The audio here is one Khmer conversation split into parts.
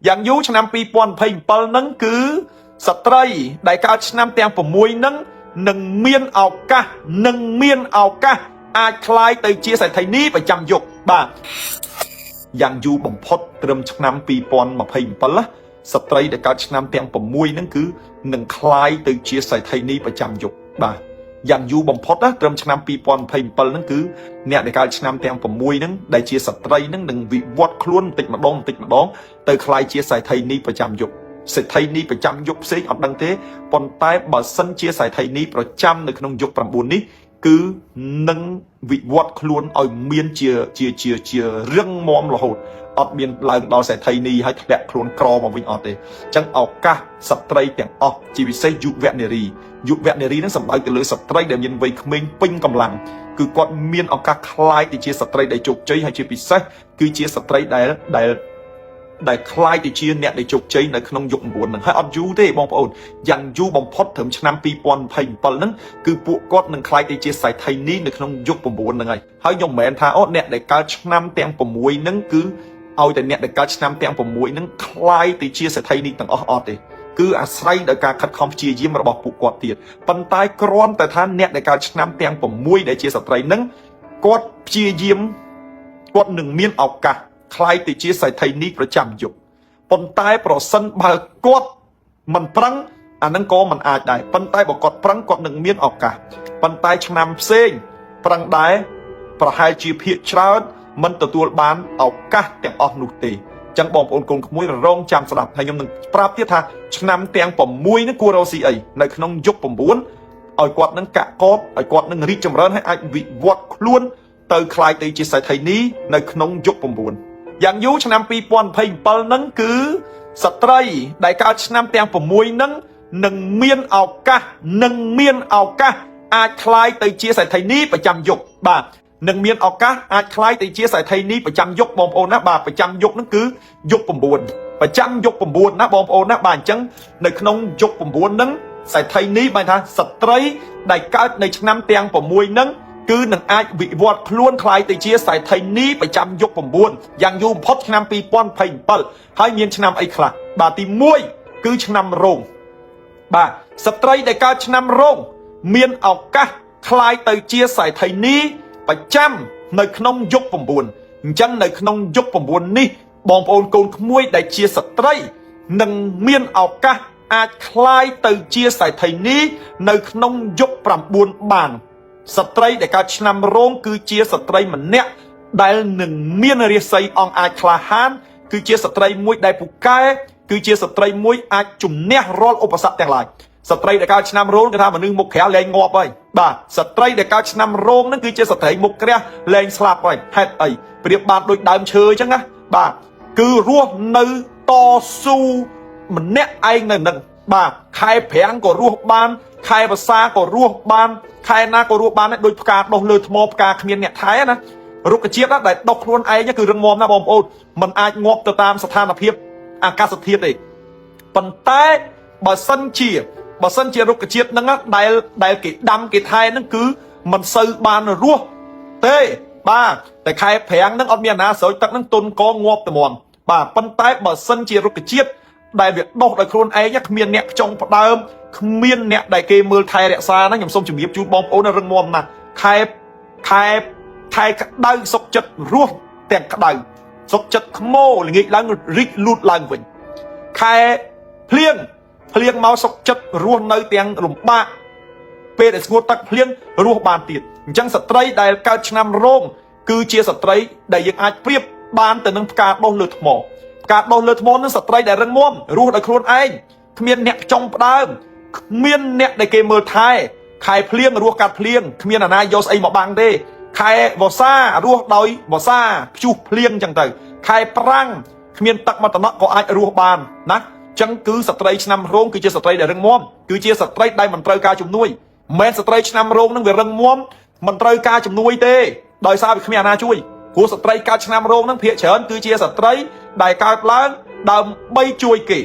យ៉ាងយូរឆ្នាំ2027ហ្នឹងគឺស្ត្រីដែលកើតឆ្នាំទាំង6ហ្នឹងនឹងមានឱកាសអាចคล้ายទៅជាសេដ្ឋីនីប្រចាំយុគបាទយ៉ាងយូរបំផុតត្រឹមឆ្នាំ2027ស្ត្រីដែលកើតឆ្នាំទាំង6ហ្នឹងគឺនឹងคล้ายទៅជាសេដ្ឋីនីប្រចាំយុគបាទយ៉ាងយូរបំផុតត្រឹមឆ្នាំ2027ហ្នឹងគឺអ្នកដែលកើតឆ្នាំទាំង6ហ្នឹងដែលជាស្ត្រីហ្នឹងនឹងវិវត្តខ្លួនបន្តិចម្ដងទៅคล้ายជាសេដ្ឋីនីប្រចាំយុគសេដ្ឋីនីប្រចាំយុគផ្សេងអត់ដឹងទេប៉ុន្តែបើសិនជាសេដ្ឋីនីប្រចាំនៅក្នុងយុគ9នេះគឺនឹងវិវត្តខ្លួនឲ្យមានជារឹងមាំរហូតអត់មានឡើងដល់សេដ្ឋីនីហើយធ្លាក់ខ្លួនក្រមកវិញអត់ទេអញ្ចឹងឱកាសស្ត្រីទាំងអស់ជាពិសេសយុវនារីហ្នឹងសំដៅទៅលើស្ត្រីដែលមានវ័យក្មេងពេញកម្លាំងគឺគាត់មានឱកាសคล้ายទៅជាស្ត្រីដែលជោគជ័យហើយជាពិសេសគឺជាស្ត្រីដែលคล้ายទៅជាអ្នកដែលជោគជ័យនៅក្នុងយុគ9ហ្នឹងហើយអត់យូរទេបងប្អូនយ៉ាងយូរបំផុតត្រឹមឆ្នាំ2027ហ្នឹងគឺពួកគាត់នឹងคล้ายទៅជាសេដ្ឋីនីនៅក្នុងយុគ9ហ្នឹងហើយខ្ញុំមិនមែនថាអ្នកដែលកើតឆ្នាំទាំង6ហ្នឹងគឺឲ្យតែអ្នកដែលកើតឆ្នាំទាំង6ហ្នឹងคล้ายទៅជាសេដ្ឋីនីទាំងអស់អត់ទេគឺអាស្រ័យដល់ការខិតខំព្យាយាមរបស់ពួកគាត់ទៀតប៉ុន្តែគ្រាន់តែថាអ្នកដែលកើតឆ្នាំទាំង6ដែលជាស្ត្រីហ្នឹងគាត់ព្យាយាមគាត់នឹងមានឱកាសคล้ายទៅជាសេដ្ឋីនីប្រចាំយុគប៉ុន្តែប្រសិនបើគាត់មិនប្រឹងអានឹងក៏មិនអាចដែរប៉ុន្តែបើគាត់ប្រឹងគាត់នឹងមានឱកាសប៉ុន្តែឆ្នាំផ្សេងប្រឹងដែរប្រហែលជាភាគច្រើនមិនទទួលបានឱកាសទាំងអស់នោះទេចឹងបងប្អូនកូនក្មួយរងចាំស្ដាប់ហើយខ្ញុំនឹងប្រាប់ទៀតថាឆ្នាំទាំង6នេះគួររកស៊ីអីនៅក្នុងយុគ9ឲ្យគាត់នឹងកាក់កបឲ្យគាត់នឹងរីកចម្រើនហើយអាចវិវត្តខ្លួនទៅคล้ายទៅជាសេដ្ឋីនីនៅក្នុងយុគ9យ៉ាងយូរឆ្នាំ2027ហ្នឹងគឺស្ត្រីដែលកើតឆ្នាំទាំង6ហ្នឹងនឹងមានឱកាសអាចคล้ายទៅជាសេដ្ឋីនីប្រចាំយុគបាទនឹងមានឱកាសអាចคล้ายទៅជាសេដ្ឋីនីប្រចាំយុគបងប្អូនណាបាទប្រចាំយុគហ្នឹងគឺយុគ9ប្រចាំយុគ9ណាបងប្អូនណាបាទអញ្ចឹងនៅក្នុងយុគ9ហ្នឹងសេដ្ឋីនីបានថាស្ត្រីដែលកើតនៅឆ្នាំទាំង6ហ្នឹងគឺនឹងអាចវិវត្តខ្លួនคล้ายទៅជាសេដ្ឋីនីប្រចាំយុគ9យ៉ាងយូរបំផុតឆ្នាំ2027ហើយមានឆ្នាំអីខ្លះបាទទី1គឺឆ្នាំរោងបាទស្ត្រីដែលកើតឆ្នាំរោងមានឱកាសคล้ายទៅជាសេដ្ឋីនីប្រចាំនៅក្នុងយុគ9អញ្ចឹងនៅក្នុងយុគ9នេះបងប្អូនកូនក្មួយដែលជាស្ត្រីនឹងមានឱកាសអាចคล้ายទៅជាសេដ្ឋីនីនៅក្នុងយុគ9បានស្ត្រីដែលកើតឆ្នាំរោងគឺជាស្ត្រីម្នាក់ដែលនឹងមានរាសីអង្អាចក្លាហានគឺជាស្ត្រីមួយដែលពូកែគឺជាស្ត្រីមួយអាចជំនះរាល់ឧបសគ្គទាំងឡាយស្ត្រីដែលកើតឆ្នាំរោងគេថាមនុស្សមុខក្រាស់លែងងាប់ហើយបាទស្ត្រីដែលកើតឆ្នាំរោងហ្នឹងគឺជាស្ត្រីមុខក្រាស់លែងស្លាប់ហើយហេតុអីប្រៀបបានដូចដើមឈើអញ្ចឹងណាបាទគឺរស់នៅតស៊ូម្នាក់ឯងនៅនឹងបាទខែប្រាំងក៏រស់បានខែវស្សាក៏រស់បានខែណាក៏រស់បានដែរដូចផ្កាដុះលើថ្មផ្កាគ្មានអ្នកថែណារុក្ខជាតិដែលដុះខ្លួនឯងគឺរឹងមាំណាបងប្អូនมันអាចងាប់ទៅតាមស្ថានភាពអាកាសធាតុទេប៉ុន្តែបើសិនជារុក្ខជាតិហ្នឹងដែលគេដាំគេថែហ្នឹងគឺมันសូវបានរស់ទេបាទតែខែប្រាំងហ្នឹងអត់មានអាណាស្រោចទឹកហ្នឹងទុនកងាប់តែមន់បាទប៉ុន្តែបើសិនជារុក្ខជាតិដែលវាដុះដោយខ្លួនឯងគ្មានអ្នកខ្ចុងផ្ដើមគ្មានអ្នកដែលគេមើលថែរក្សាណាខ្ញុំសូមជម្រាបជូនបងប្អូនរឹងមាំណាស់ខែក្តៅសុខចិត្តរស់ទាំងក្តៅសុខចិត្តខ្មោល្ងាចឡើងរីកលូតឡើងវិញខែភ្លៀងមកសុខចិត្តរស់នៅទាំងលំបាកពេលដែលស្ងួតទឹកភ្លៀងរស់បានទៀតអញ្ចឹងស្ត្រីដែលកើតឆ្នាំរោងគឺជាស្ត្រីដែលយើងអាចប្រៀបបានទៅនឹងផ្កាដុះលើថ្មផ្កាដុះលើថ្មនឹងស្ត្រីដែលរឹងមាំរស់ដោយខ្លួនឯងគ្មានអ្នកចុងផ្ដើមគ្មានអ្នកដែលគេមើលថែខែភ្លៀងរស់កាត់ភ្លៀងគ្មានអាណាយកស្អីមកបាំងទេខែវស្សារស់ដោយវស្សាព្យុះភ្លៀងអញ្ចឹងទៅខែប្រាំងគ្មានទឹកមកតំណក់ក៏អាចរស់បានណាអញ្ចឹងគឺស្ត្រីឆ្នាំរោងគឺជាស្ត្រីដែលរឹងមាំគឺជាស្ត្រីដែលមិនត្រូវការជំនួយមិនមែនស្ត្រីឆ្នាំរោងនឹងវារឹងមាំមិនត្រូវការជំនួយទេដោយសារវាគ្មានអាណាជួយព្រោះស្ត្រីកើតឆ្នាំរោងនឹងភាគច្រើនគឺជាស្ត្រីដែលកើតឡើងដើម្បីជួយគេ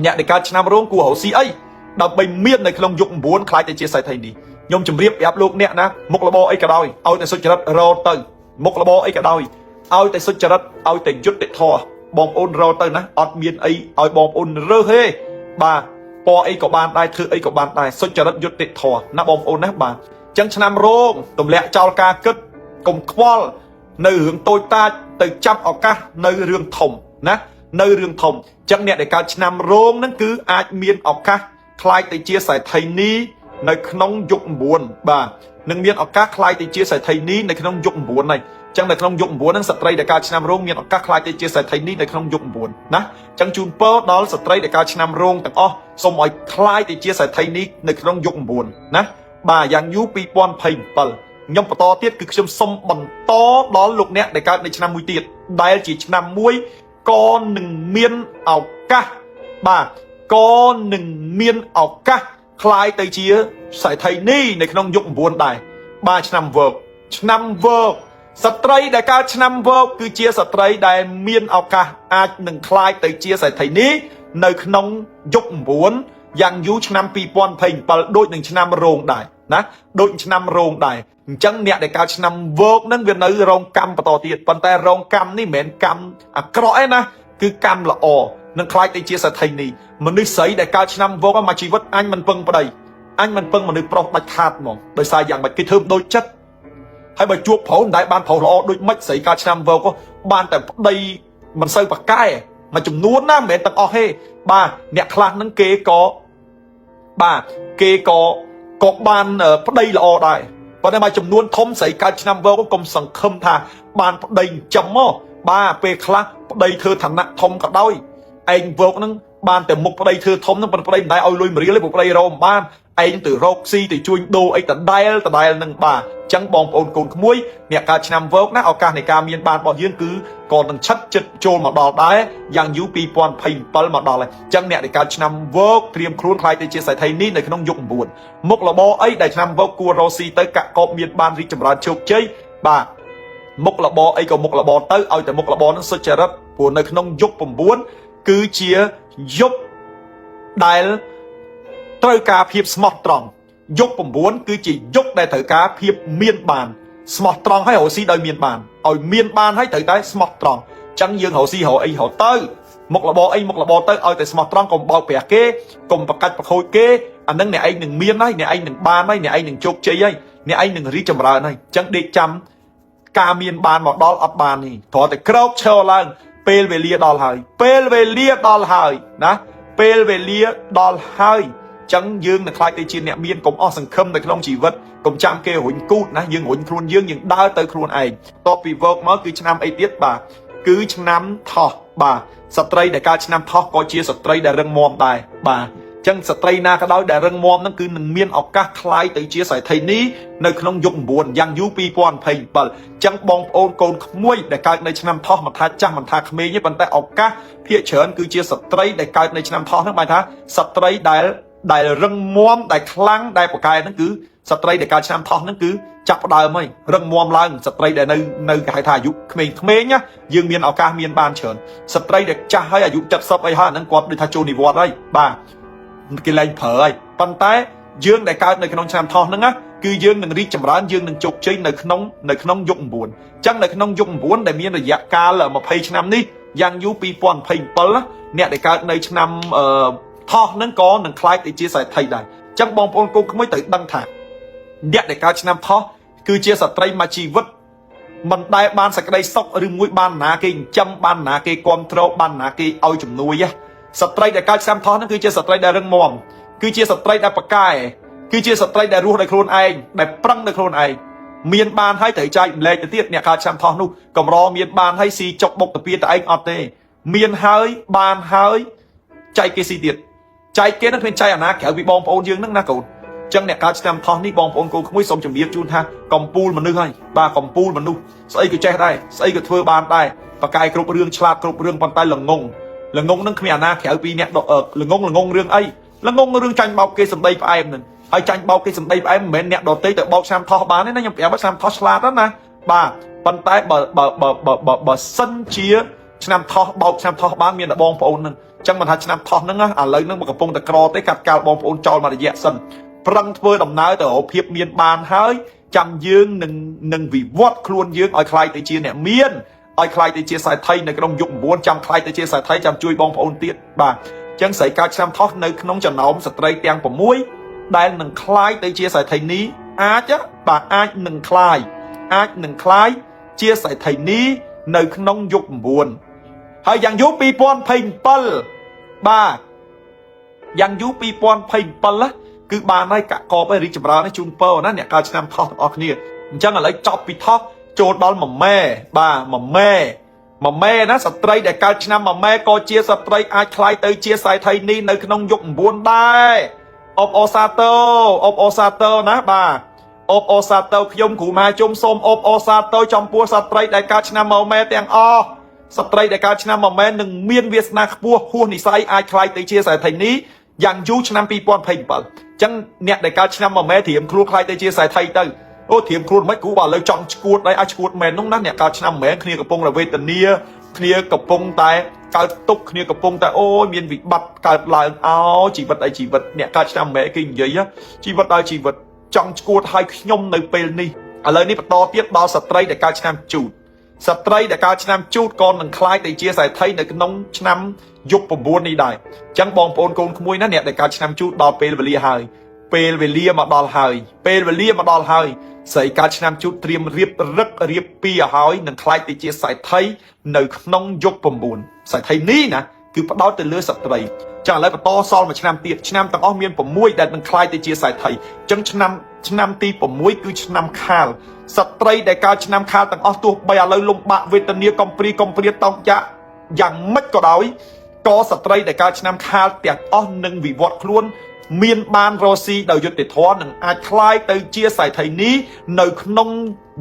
អ្នកដែលកើតឆ្នាំរោងគួររកស៊ីអីដើម្បីមាននៅក្នុងយុគ9ខ្លាចតែជាសេដ្ឋីនេះខ្ញុំជម្រាបប្រាប់លោកអ្នកណាមុខរបរអីក៏ដោយឲ្យតែសុចរិតរត់ទៅមុខរបរអីក៏ដោយឲ្យតែសុចរិតឲ្យតែយុត្តិធម៌ บองโอนเราเตอร์นะอดเมียนไอ้บองโอนเร่เฮบ่าปอไอ้กับบานได้ถือไอ้กับบานได้สุจริตยุติธรรมนะบองโอนนะบ่าจังชนำโรงตุ่มแหละเจ้ากากึดกลมควอลในเรื่องโตตาตึกจับออกกะในเรื่องถมนะในเรื่องถมจังเนี่ยในการชนำโรงนั่นคืออาจเมียนออกกะคลายติเจียสายไทยนี้ในขนมยุกบวนบ่าหนึ่งเมียนออกกะคลายติเจียสายไทยนี้ในขนมยุกบวนในจังในขนมยุกบวนนั้นสตรีในการชนำโรงเมียนออกกะคลายติเจียสายไทยนี้ในขนมยุกบวนนะจังจูนเปิลดอลสตรีในการชนำโรงต่างอ้อสมอยคลายติเจียสายไทยนี้ในขนมยุกบวนนะบ่าอย่างยูปีปอนไพเปิลยมปตอเตียคือชมสมบันตอดอลูกเนี่ยในการในชนะมวยเตียได้จีชนะมวยก้อนหนึ่งเมียนเอากะบ่าก้อนหนึ่งเมียนเอากะคลายไตเชียสายไทยนี่ในขนมยกบวนได้บ่าชนะเวิร์กชนะเวิร์กสตรีในการชนะเวิร์กคือเชียสตรีได้เมียนเอากะอาจหนึ่งคลายไตเชียสายไทยนี้ในขนมยกบวนยังยูชนะปีปอนเพลงปลโดยหนึ่งชนะโรงได้นะโดยชนะโรงได้จังเนี่ยในการนำเวิร์กนั้นเวียนในโรงกรรมปตอตีปันแต่โรงกรรมนี่เหม็นกรรมกร้อยนะคือกรรมละอนั่นคล้ายติเจียสไทยนี่มันนึกใส่ในการนำเวิร์กมาชีวิตอันมันเปิงไปได้อันมันเปิงมันนึกปลอกดัดขาดมองโดยสายอย่างแบบกิเทิมโดยชัดให้มาจวบเผาได้บ้านเผาละอโดยไม่ใส่การนำเวิร์กก็บ้านแต่ได้มันใส่ปากใกล้มาจุ่มนู้นน้ำเหม็นตังอเฮบ้าเนี่ยคลาดนั้นเกก็บ้าเกก็บ้านได้ละอได้เพราะในมาจำนวนทมใส่การนำเวิร์กก็กลมสังคมทาบานได้จำม่อบ้าเปคลาได้เธอฐานะทมกับได้ไอ้เวิร์กนั้นบานแต่มุกได้เธอทมนั้นเป็นได้ได้เอาลุยมาเรียเลยบุกได้เราบ้านไอ้ตื่นโรคซีตื่นช่วยดูไอ้แต่ได้นั่งบ้าจังบองโอนโกนขโมยเนี่ยการนำเวิร์กนะเอาการในการมีบานบอกยื่นคือก่อนนั้นชัดจุดโจมมาดอได้ยังยูปีปอนพิมพ์ปลมาดอเลยจังเนี่ยในการนำเวิร์กเตรียมครูนคลายในเจสายไทยนี่ในขนมยกบุญมุกละบอไอ้ได้นำเวิร์กกัวโรซีเตกะกอบมีบานริจมราชโชคเจยบ้ามุกละบอไอ้ก็มุกละบอเตอเอาแต่มุกละบอนั้นสุจริตผู้ในขนมยกปุ่มบุญคือเชียยกได้เตอกาเพียบสมอตรองยกปุ่มบุญคือจียกได้เตอกาเพียบเมียนบานสมอตรองให้หัวซีได้เมียนบานเอาเมียนบานให้เตอได้สมอตรองจังยังหัวซีหัวไอ้หัวเตอมุกละบอไอ้มุกละบอเตอเอาแต่สมอตรองกลมเบาเปียกเก้กลมประกัดประโคยเก้อันนั้นเนี่ยไอ้หนึ่งเมียนไอ้เนี่ยไอ้หนึ่งบานไอ้เนี่ยไอ้หนึ่งโจกเจยไอ้เนี่ยไอ้หนึ่งริจมราไอ้จังเด็กจำกาเมียนบานหมดดอลอับบานนี่ถอดแต่ครอบเชลลังเปลเวเลียดอลไฮเปลเวเลียดอลไฮนะเปลเวเลียดอลไฮจังยืงในคลายตีจีนเนี่ยเมียนกลมอ้อสังคมในขนมชีวิตกลมจำเกหุ่นกูดนะยืงหุ่นครูนยืงยังได้เตยครูนไอต่อปีเวิร์กมาคือชนำไอเดียบ่าคือชนำทอบ่าสตรีในการชนำทอก็เชียสตรีได้เรื่องมอมได้บ่าจังสตรีนาก็ได้เรื่องมอมนั่นคือหนึ่งเมียนออกกะคลายตีเชียใส่ไทยนี้ในขนมยกบวนยังยูปีปอนเพย์เปิลจังบองโอนโกนขมวยในการในชนำทอมันทาจ้ามันทาเขมยี่ปันแต่ออกกะเพียเฉินคือเชียสตรีในการในชนำทอทั้งหมดท่าสตรีได้เรื่องมอมได้คลั่งได้ปากกายนั่นคือสตรีในการชนำทอนั่นคือจับได้ไหมเรื่องมอมล่างสตรีได้ในการทายุเขมรเนี่ยยืงเมียนออกกะเมียนบานเฉินสตรีเด็กจะให้อายุจัดซับไอ้ห่านั้นกว่าดิทาโจนิวอร์ได้บ้ากินแรงเผยปันแต่ยืงในการในขนมชามทองนั่นนะคือยืงหนึ่งริจมร้านยืงหนึ่งจุกใจในขนมยกบุญจังในขนมยกบุญได้มีระยะการละมาเพย์ชนำนี่ยังยูปีปอนเพย์เปิลละเนี่ยในการในชนำทองนั้นก็หนึ่งคล้ายติเจียใส่ไทยได้จังบองปนกูไม่ติดดังถากเนี่ยในการชนำทองคือเจียสตรีมาชีวิตมันได้บานสักได้ซอกหรือมวยบานหนาเกยจำบานหนาเกยความโตบานหนาเกยเอาจุ่มนุยะสตรีในการชนำทองนั่นคือเจียสตรีได้เรื่องมอมคือเจียสตรีได้ปากกายคือเจียสตรีได้รู้ในโครนเองได้ปรังในโครนเองเมียนบานให้แต่ใจเลยแต่เตี้ยเนี่ยการชนำทองนู่ก็รอเมียนบานให้ซีจกบกตะเปียแต่เองอดเตเมียนเฮ้ยบานเฮ้ยใจเกซีเดียดใจเกนั่นเป็นใจอ่ะนะแขววิบองปอนยืงนั่งนะกูจังเนี่ยการนำทองนี่บองปอนกูขมุ้ยสมจมเบียบจูนฮะกอมปูนมันนึกให้บ้ากอมปูนมันนู่ใส่ก็ใจได้ใส่ก็เทอบานได้ปากกายกรุบเรื่องฉลาดกรุบเรื่องปันไตหลังงงนั่งขมีอาณาแขวปีเนี่ยหลังงเรื่องไอ้หลังงเรื่องจันเบาเกสมได้ไปไอ้นั่นไอ้จันเบาเกสมได้ไปไอ้เหม็นเนี่ยโดดเตะแต่เบาชามทอบานนี่นะยังแปลว่าชามทอฉลาดนั่นนะบ้าปันไตบ่สันเชียชนำทอเบาชามทอบานมีแต่บองปอนนั่นจังมันหาชนำทอนั่งนะเลยนั่งกับปงตะกรอเตะกัดกาบองปอนจอมาระยะสั้นพลังเพื่อดำน้ำแต่โอ้เพียบเมียนบานเฮ้ยจำยืงหนึ่งวิวัฒน์ครวนยืงอ่อยคลายแต่จีเนี่ยเมียน ឲ្យខ្លាយទៅជាខ្សែថៃនៅក្នុងយុគ9ចាំខ្លាយទៅជាខ្សែថៃចាំជួយបងប្អូនទៀតបាទអញ្ចឹងស្រីកើតឆ្នាំថោះនៅក្នុងចំណោមស្ត្រីទាំង6ដែលនឹងខ្លាយទៅជាខ្សែថៃនេះអាចនឹងខ្លាយជាខ្សែថៃនេះនៅក្នុងយុគ9ហើយយ៉ាងយូរ2027បាទយ៉ាងយូរ2027គឺបានហើយកកបឲ្យរីកចម្រើនជូនពរណាអ្នកកើតឆ្នាំថោះទាំងអស់គ្នាអញ្ចឹងឥឡូវចប់ពីថោះចូលដល់មួយម៉ែបាទមួយម៉ែណាស្ត្រីដែលកើតឆ្នាំមួយម៉ែក៏ជាស្ត្រីអាចខ្លាយទៅជាខ្សែថៃនេះនៅក្នុងយុគ9ដែរអបអសាទរណាបាទអបអសាទរខ្ញុំគ្រូម៉ែជុំសូមអបអសាទរចំពោះស្ត្រីដែលកើតឆ្នាំមួយម៉ែទាំងអស់ស្ត្រីដែលកើតឆ្នាំមួយម៉ែនឹងមានវាសនាខ្ពស់ហួសនិស្ស័យអាចខ្លាយទៅជាខ្សែថៃនេះយ៉ាងយូរឆ្នាំ2027អញ្ចឹងអ្នកដែលកើតឆ្នាំមួយម៉ែត្រៀមខ្លួនខ្លាយទៅជាខ្សែថៃទៅអូត្រៀមខ្លួនមិនគ្រូបើឥឡូវចង់ឈួតដែរអាចឈួតមែននោះណាអ្នកកើតឆ្នាំមែនគ្នាកំពុងរវេទនាគ្នាកំពុងតែកើតទុកគ្នាកំពុងតែអូយមានវិបត្តិកើតឡើងអោជីវិតអ្នកកើតឆ្នាំមែនគេនិយាយជីវិតដល់ជីវិតចង់ឈួតឲ្យខ្ញុំនៅពេលនេះឥឡូវនេះបន្តទៀតដល់ស្ត្រីដែលកើតឆ្នាំជូតស្ត្រីដែលកើតឆ្នាំជូតក៏នឹងខ្លាយទៅជាខ្សែថៃនៅក្នុងឆ្នាំយុគ9នេះដែរអញ្ចឹងបងប្អូនកូនក្មួយណាអ្នកដែលកើតឆ្នាំជូតដល់ពេលវេលាហើយពេលវេលាមកដល់ហើយស្រីកើតឆ្នាំជូតត្រៀមរៀបពីឲ្យហើយនឹងខ្លាយទៅជាខ្សែថៃនៅក្នុងយុគ9ខ្សែថៃនេះណាគឺផ្ដោតទៅលើស្ត្រីចឹងឥឡូវបន្តសល់មួយឆ្នាំទៀតឆ្នាំទាំងអស់មាន6ដែលនឹងខ្លាយទៅជាខ្សែថៃចឹងឆ្នាំទី6គឺឆ្នាំខាលស្ត្រីដែលកើតឆ្នាំខាលទាំងអស់ទោះបីឥឡូវលំបាកវេទនាកំព្រាតោកចាក់យ៉ាងម៉េចក៏ដោយក៏ស្ត្រីដែលកើតឆ្នាំខាលទាំងអស់នឹងវិវត្តខ្លួនមានបានរស់ស៊ីដោយយុត្តិធម៌នឹងអាចคล้ายទៅជាខ្សែថៃនេះនៅក្នុង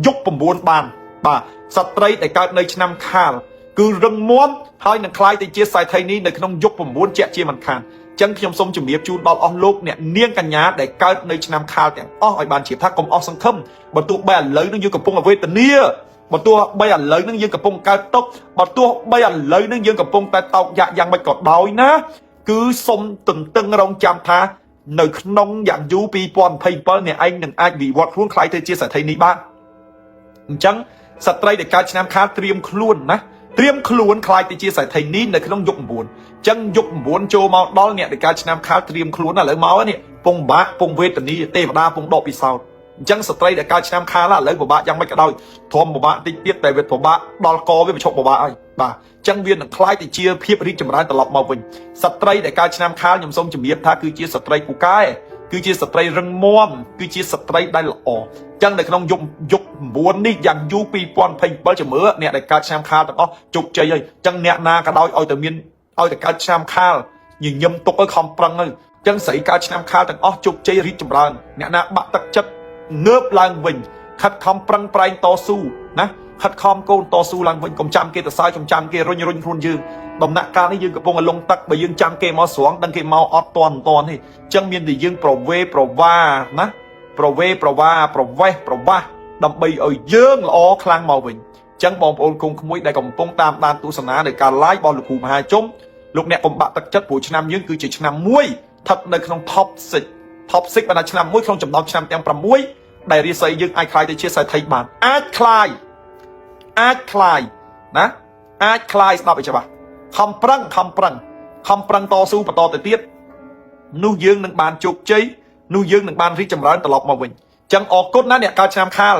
យុគ9បានបាទស្ត្រីដែលកើតនៅឆ្នាំខាលគឺរឹងមាំហើយនឹងคล้ายទៅជាខ្សែថៃនេះនៅក្នុងយុគ9ជាក់ជាមិនខានអញ្ចឹងខ្ញុំសូមជម្រាបជូនដល់អស់លោកអ្នកនាងកញ្ញាដែលកើតនៅឆ្នាំខាលទាំងអស់ឲ្យបានជាថាកុំអស់សង្ឃឹមបើទោះបីឥឡូវនឹងយើងកំពុងវេទនាបើទោះបីឥឡូវនឹងយើងកំពុងកើតទុកបើទោះបីឥឡូវនឹងយើងកំពុងតែតោកយ៉ាក់យ៉ាងម៉េចក៏ដោយណាគឺសុំទន្ទឹងរង់ចាំថានៅក្នុងយ៉ាងយូរ2027អ្នកឯងនឹងអាចវិវត្តខ្លួនខ្លាយទៅជាស្ត្រីនេះបានអញ្ចឹងស្ត្រីដែលកើតឆ្នាំខាលត្រៀមខ្លួនខ្លាយទៅជាស្ត្រីនេះនៅក្នុងយុគ9អញ្ចឹងយុគ9ចូលមកដល់អ្នកដែលកើតឆ្នាំខាលត្រៀមខ្លួនឥឡូវមកនេះពងបាក់ពងវេទនាទេវតាពងដកពិសោធន៍អញ្ចឹងស្ត្រីដែលកើតឆ្នាំខាលឥឡូវពិបាកយ៉ាងម៉េចក៏ដោយធំពិបាកតិចទៀតតែវាពិបាកដល់កវាប្រឈប់ពិបាកហើយបាទអញ្ចឹងវានឹងคล้ายទៅជាភាពរីកចម្រើនត្រឡប់មកវិញស្ត្រីដែលកើតឆ្នាំខាលខ្ញុំសូមជម្រាបថាគឺជាស្ត្រីពូកែគឺជាស្ត្រីរឹងមាំគឺជាស្ត្រីដែលល្អអញ្ចឹងនៅក្នុងយុគ9នេះយ៉ាងយូរ2027ជំរឿអ្នកដែលកើតឆ្នាំខាលទាំងអស់ជោគជ័យហើយអញ្ចឹងអ្នកណាក៏ដោយឲ្យតែកើតឆ្នាំខាលញញឹមទុកឲ្យខំប្រឹងហើយអញ្ចឹងស្រីកើតឆ្នាំខាលទាំងអស់ជោគជ័យរីកចម្រើនអ្នកណាបាក់ទឹកចិត្តងើបឡើងវិញខិតខំប្រឹងប្រែងតស៊ូណាខិតខំកូនតស៊ូឡើងវិញកុំចាំគេទៅសើចកុំចាំគេរុញខ្លួនយើងដំណាក់កាលនេះយើងកំពុងតែលងទឹកបើយើងចាំគេមកស្រង់ដឹងគេមកអត់តន់ទេអញ្ចឹងមានតែយើងប្រវេប្រវាណាប្រវេប្រវាប្រវេសប្រវាស់ដើម្បីឲ្យយើងល្អខ្លាំងមកវិញអញ្ចឹងបងប្អូនកូនក្មួយដែលកំពុងតាមដានទស្សនានៅការ live របស់លោកគ្រូមហាជុំលោកអ្នកកុំបាក់ទឹកចិត្តព្រោះឆ្នាំយើងគឺជាឆ្នាំមួយស្ថិតនៅក្នុង top 6បណ្ដាឆ្នាំមួយក្នុងចំណោមឆ្នាំទាំង6ដែលរាសីយើងអាចខ្លាយទៅជាខ្សែថៃបានអាចខ្លាយណាអាចខ្លាយស្ដាប់ឲ្យច្បាស់ខំប្រឹងតស៊ូបន្តទៅទៀតនោះយើងនឹងបានជោគជ័យនោះយើងនឹងបានរីកចម្រើនត្រឡប់មកវិញអញ្ចឹងអរគុណណាអ្នកកើតឆ្នាំខាល